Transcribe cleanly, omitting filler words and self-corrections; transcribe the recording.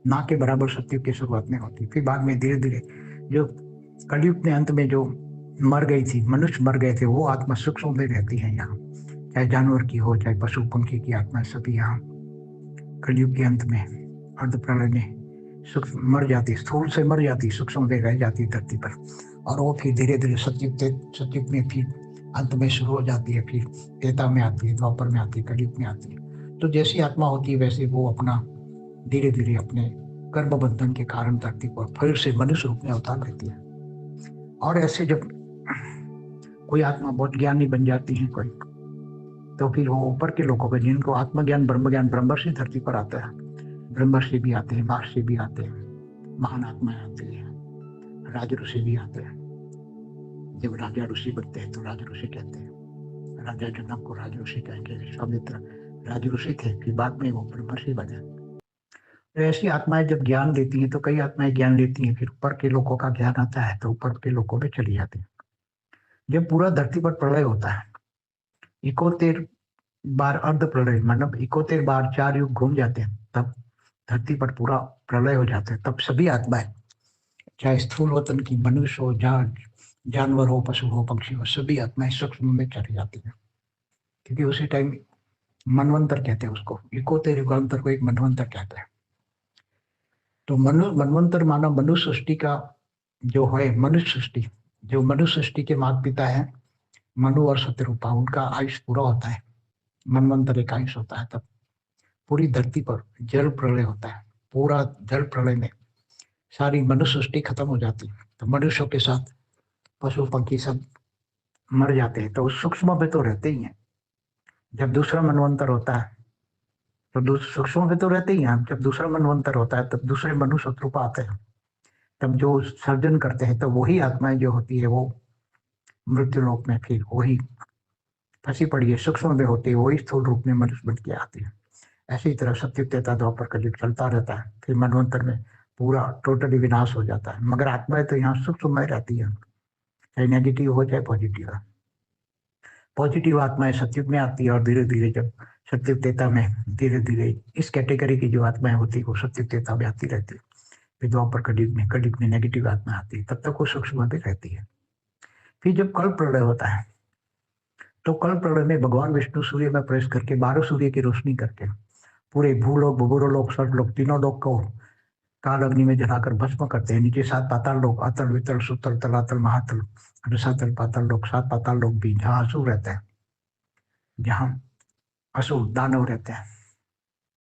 ना के बराबर सतयुग की शुरुआत में होती। फिर बाद में धीरे धीरे जो कलयुग के अंत में जो मर गई थी, मनुष्य मर गए थे, वो आत्मा सूक्ष्म में रहती है यहाँ, चाहे जानवर की हो चाहे पशु पंखी की आत्मा, सभी यहाँ कलयुग के अंत में अर्ध प्रलय में सूक्ष्म मर जाती, स्थूल से मर जाती, सूक्ष्म में रह जाती धरती पर। और वो फिर धीरे धीरे सतयुग में फिर अंत में शुरू हो जाती है, फिर त्रेता में आती है, द्वापर में आती है, कलयुग में आती है। तो जैसी आत्मा होती है वैसे वो अपना धीरे धीरे अपने कर्म बंधन के कारण धरती पर फिर से मनुष्य रूप में अवतार लेती है। और ऐसे जब कोई आत्मा बहुत ज्ञानी बन जाती है कोई, तो फिर वो ऊपर के लोगों को, जिनको आत्मज्ञान ब्रह्म ज्ञान, ब्रह्मर्षि धरती पर आता है, ब्रह्मर्षि भी आते हैं, महर्षि भी आते हैं, महान आत्माएं आती है, राज ऋषि भी आते हैं। जब राजा ऋषि बनते हैं तो राज ऋषि कहते हैं, राजा जनक को राज ऋषि कहेंगे। विश्वामित्र राज ऋषि थे, फिर बाद में वो ब्रह्मर्षि बने। तो ऐसी आत्माएं जब ज्ञान देती हैं, तो कई आत्माएं ज्ञान देती हैं, फिर ऊपर के लोगों का ज्ञान आता है तो ऊपर के लोगों में चली जाती है। जब पूरा धरती पर प्रलय होता है, 71 बार अर्ध प्रलय, मतलब 71 बार 4 युग घूम जाते हैं, तब धरती पर पूरा प्रलय हो जाता है। तब सभी आत्माएं, चाहे स्थूल वतन की मनुष्य हो, जानवर हो, पशु हो, पक्षी हो, सभी आत्माएं सूक्ष्म में चली जाती है। क्योंकि उसी टाइम मनवंतर कहते हैं उसको, 71 युगांतर को एक मनवंतर कहते हैं। तो मनवंतर मानव मनुष्य सृष्टि का जो है, मनुष्य सृष्टि, जो मनुष्य सृष्टि के माता पिता है मनु और सत्यरूपा, उनका आयुष पूरा होता है, मनवंतर एक आयुष होता है। तब पूरी धरती पर जल प्रलय होता है। पूरा जल प्रलय में सारी मनुष्य सृष्टि खत्म हो जाती है, तो मनुष्यों के साथ पशु पंखी सब मर जाते हैं। तो सूक्ष्म में तो रहते ही हैं। जब दूसरा मनवंतर होता है तो सूक्ष्म में तो रहते ही हैं। जब दूसरा मनवंतर होता है तब दूसरे मनुष्य शत्रुपा आते हैं, तब जो सर्जन करते हैं, तो वही आत्माएं जो होती है वो मृत्यु लोक में फिर वही फंसी पड़ी है, सूक्ष्म में होती है, वही स्थूल रूप में मनुष्य बन के आती है। ऐसी तरह सतयुग त्रेता द्वापर कलयुग चलता रहता है, फिर मनवंतर में पूरा टोटली विनाश हो जाता है। मगर आत्माएं तो यहाँ सूक्ष्म में रहती है, चाहे नेगेटिव हो चाहे पॉजिटिव हो। पॉजिटिव आत्माएं सतयुग में आती है, और धीरे धीरे जब सतयुग त्रेता में धीरे धीरे इस कैटेगरी की जो आत्माएं होती है वो सतयुग त्रेता में आती रहती है। फिर द्वापर कलयुग में नेगेटिव आत्मा आती है, तब तक वो सूक्ष्म में रहती है। फिर जब कल प्रलय होता है, तो कल प्रलय में भगवान विष्णु सूर्य में प्रवेश करके 12 सूर्य की रोशनी करके पूरे भूलोक, भूगोलोक, स्वर्गलोक, तीनों लोक को काल अग्नि में जलाकर भस्म करते हैं। नीचे 7 पाताल लोक, अतल, वितल, सुतल, तलातल, महातल, रसातल, पाताल लोक, 7 पाताल लोक भी, जहाँ असुर रहते हैं, जहाँ असुर दानव रहते हैं,